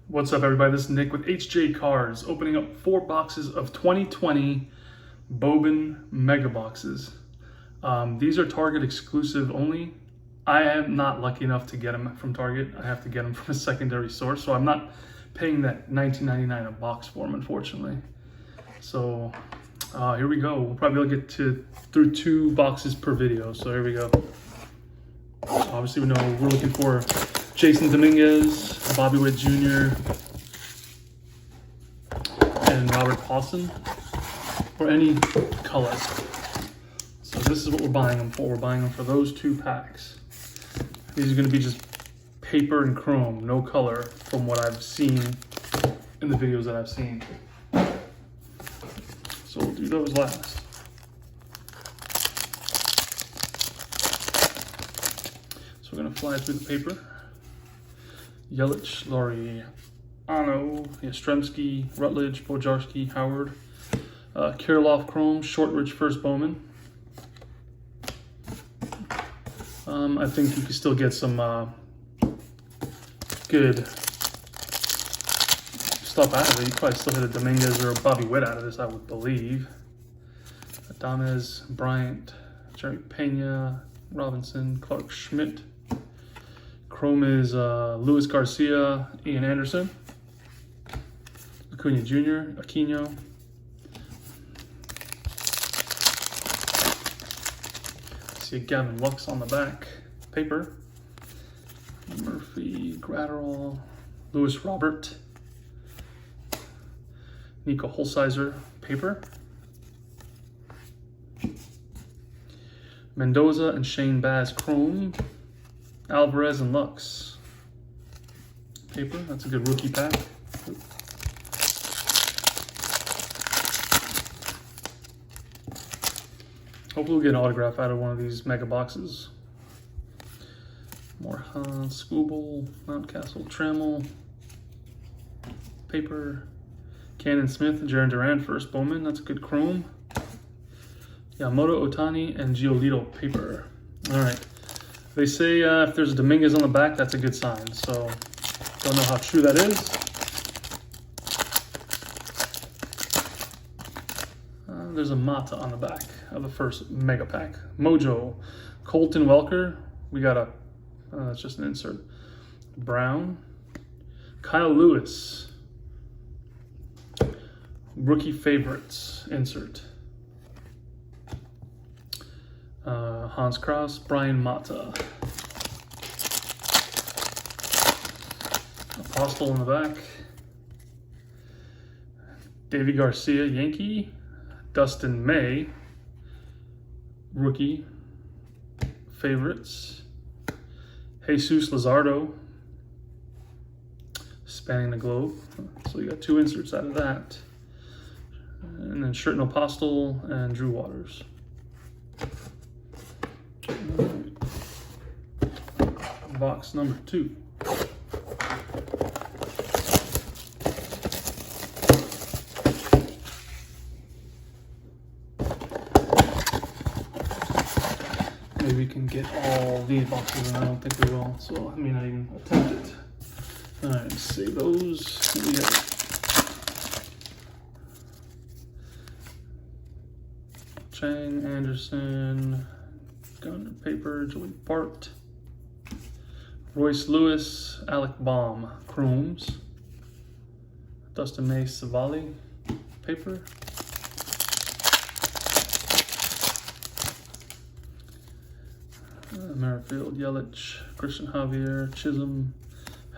What's up, everybody? This is Nick with HJ Cards, opening up 4 boxes of 2020 Bowman Mega Boxes. These are Target exclusive only. I am not lucky enough to get them from Target. I have to get them from a secondary source, so I'm not paying that $19.99 a box for them, unfortunately. So here we go. We'll probably get through 2 boxes per video. So here we go. Obviously, we know we're looking for Jason Dominguez, Bobby Witt Jr., and Robert Paulson, or any color. So this is what we're buying them for. We're buying them for those 2 packs. These are going to be just paper and chrome, no color, from what I've seen in the videos that I've seen. So we'll do those last. So we're going to fly through the paper. Yelich, Laureano, Yastrzemski, Rutledge, Bojarski, Howard, Kirilloff Chrome, Shortridge first Bowman. I think you can still get some good stuff out of it. You probably still hit a Dominguez or a Bobby Witt out of this, I would believe. Adames, Bryant, Jerry Pena, Robinson, Clark Schmidt. Chrome is Luis Garcia, Ian Anderson, Acuna Jr., Aquino, see Gavin Lux on the back, paper, Murphy, Gratterall, Lewis Robert, Nico Holsizer, paper, Mendoza and Shane Baz, Chrome, Alvarez and Lux, paper. That's a good rookie pack. Hopefully we'll get an autograph out of one of these mega boxes. More Hans, Skubal, Mountcastle, Trammell, paper. Cannon Smith and Jaron Duran first Bowman. That's a good chrome. Yamamoto, Otani, and Giolito, paper. All right. They say if there's a Dominguez on the back, that's a good sign. So, don't know how true that is. There's a Mata on the back of the first mega pack. Mojo, Colton Welker. We got a, that's just an insert. Brown. Kyle Lewis. Rookie favorites, insert. Hans Kraus, Brian Mata. Apostle in the back. Davy Garcia, Yankee. Dustin May, rookie favorites. Jesus Luzardo, spanning the globe. So you got 2 inserts out of that. And then Sherten Apostle and Drew Waters. Box number 2. Maybe we can get all these boxes, and I don't think we will. So I mean, I even attempt it. All right, save those. What we got? Chang, Anderson, Gunner, paper, Joey Bart, Royce Lewis, Alec Baum, chromes, Dustin May, Savali, paper, Merrifield, Yelich, Christian Javier, Chisholm,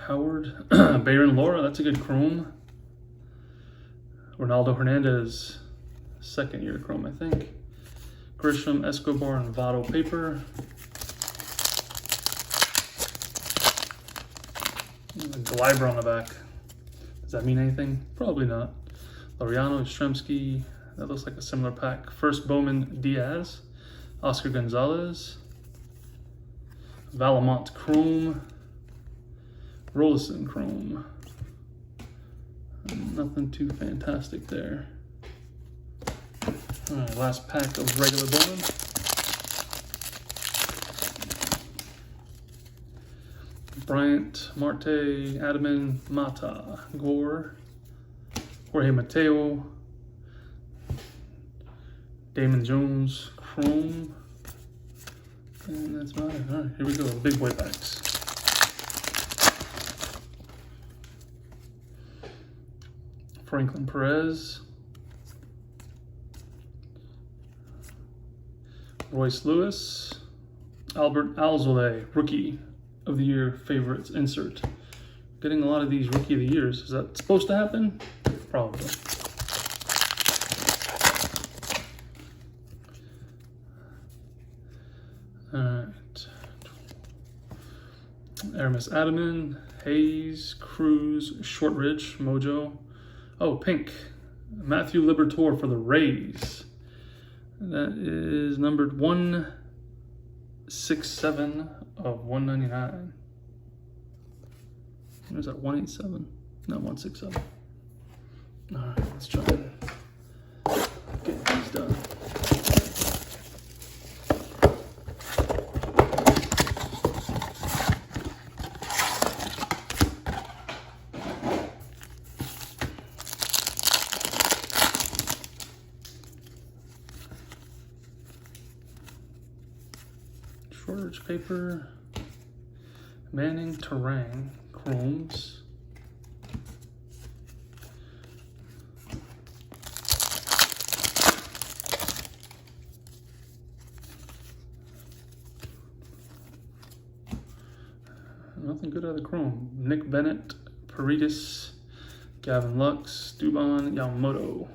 Howard, Bayron Lora, that's a good chrome, Ronaldo Hernandez, 2nd year chrome, I think. Grisham, Escobar, and Votto, paper. And a Gleiber on the back. Does that mean anything? Probably not. Laureano, Yastrzemski, that looks like a similar pack. First Bowman Diaz, Oscar Gonzalez, Valamont Chrome, Rollison Chrome. Nothing too fantastic there. All right, last pack of regular Bowman. Bryant, Marte, Adaman, Mata, Gore, Jorge Mateo, Damon Jones, Chrome, and that's about it. All right, here we go, the big boy packs. Franklin Perez, Royce Lewis, Albert Alzolay, Rookie of the Year favorites insert. Getting a lot of these Rookie of the Years. Is that supposed to happen? Probably. Alright. Aramis Adaman, Hayes, Cruz, Shortridge, Mojo. Oh, pink. Matthew Liberatore for the Rays. That is numbered 167 of 199. Or is that 187? No, 167. Alright, let's try and get these done. Shortage paper, Manning Terang, Chromes, nothing good out of the Chrome. Nick Bennett, Paredes, Gavin Lux, Dubon, Yamamoto.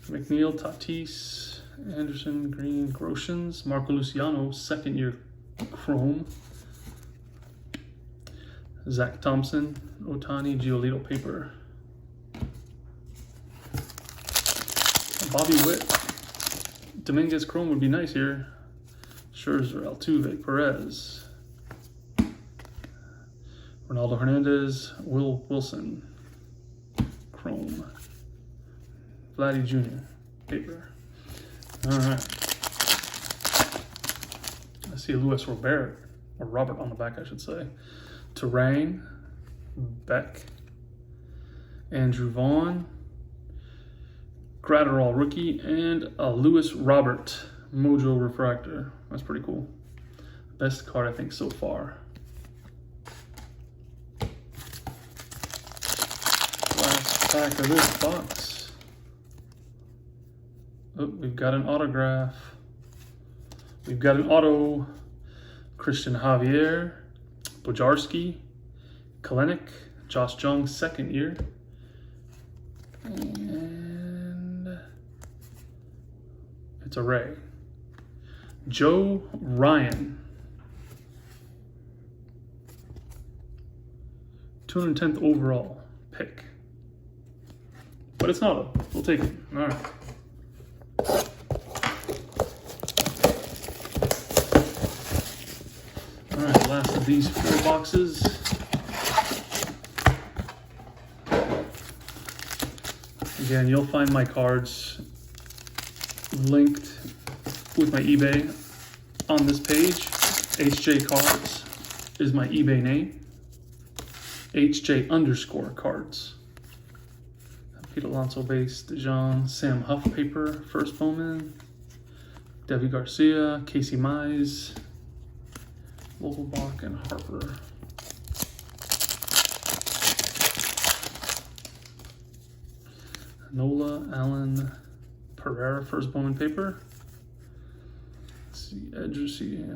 McNeil, Tatis, Anderson, Green, Groshans, Marco Luciano, second year Chrome, Zach Thompson, Otani, Giolito paper, Bobby Witt, Dominguez Chrome would be nice here, Scherzer, Altuve, Perez, Ronaldo Hernandez, Will Wilson, Chrome, Vladdy Jr. paper. All right. I see Luis Robert, or Robert on the back, I should say. Terang, Beck, Andrew Vaughn, Gratterall rookie, and a Lewis Robert Mojo Refractor. That's pretty cool. Best card, I think, so far. Last pack of this box. Oh, we've got an autograph. We've got an auto. Christian Javier, Bojarski, Kalenic, Josh Jung, second year. And it's a Ray. Joe Ryan. 210th overall pick. But it's not a, we'll take it. All right. All right, last of these 4 boxes. Again, you'll find my cards linked with my eBay on this page. HJ Cards is my eBay name. HJ_cards. Pete Alonso base, DeJong, Sam Huff paper, first Bowman, Devi Garcia, Casey Mize, Vogelbach, and Harper. Nola, Allen, Pereira, first Bowman paper. Let's see,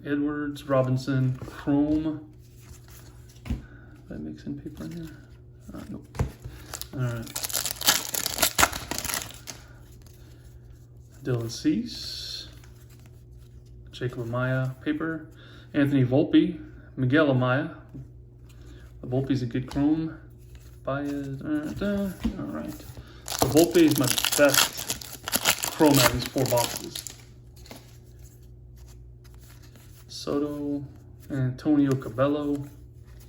Edwards, Robinson, Chrome. Did I mix in paper in here? Nope. All right. Dylan Cease, Jacob Amaya paper, Anthony Volpe, Miguel Amaya. The Volpe's a good Chrome. Baez, all right. So Volpe is my best Chrome out of these 4 boxes. Soto, Antonio Cabello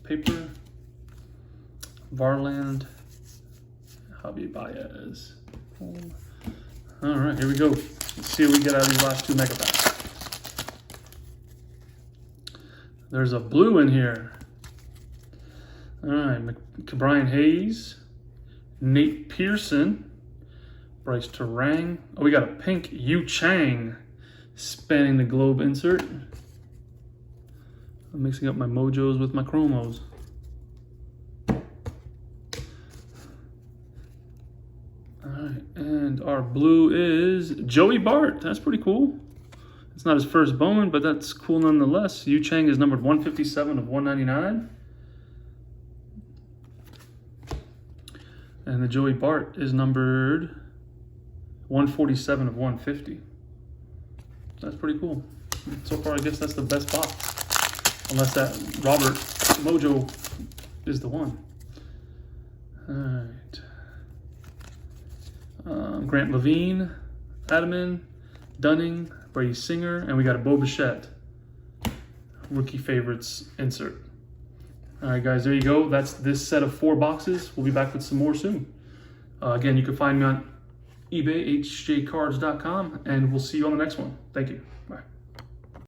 paper, Varland, Javi Baez. All right, here we go. Let's see what we get out of these last 2 mega packs. There's a blue in here. All right, Brian Hayes, Nate Pearson, Bryce Terang. Oh, we got a pink Yu Chang spanning the globe insert. I'm mixing up my Mojos with my Chromos. All right, and our blue is Joey Bart. That's pretty cool. It's not his first Bowman, but that's cool nonetheless. Yu Chang is numbered 157 of 199. And the Joey Bart is numbered 147 of 150. That's pretty cool. So far, I guess that's the best box. Unless that Robert Mojo is the one. All right. Grant Levine, Adaman, Dunning, Brady Singer, and we got a Bo Bichette rookie favorites insert. All right, guys, there you go. That's this set of 4 boxes. We'll be back with some more soon. Again, you can find me on eBay, hjcards.com, and we'll see you on the next one. Thank you. Bye.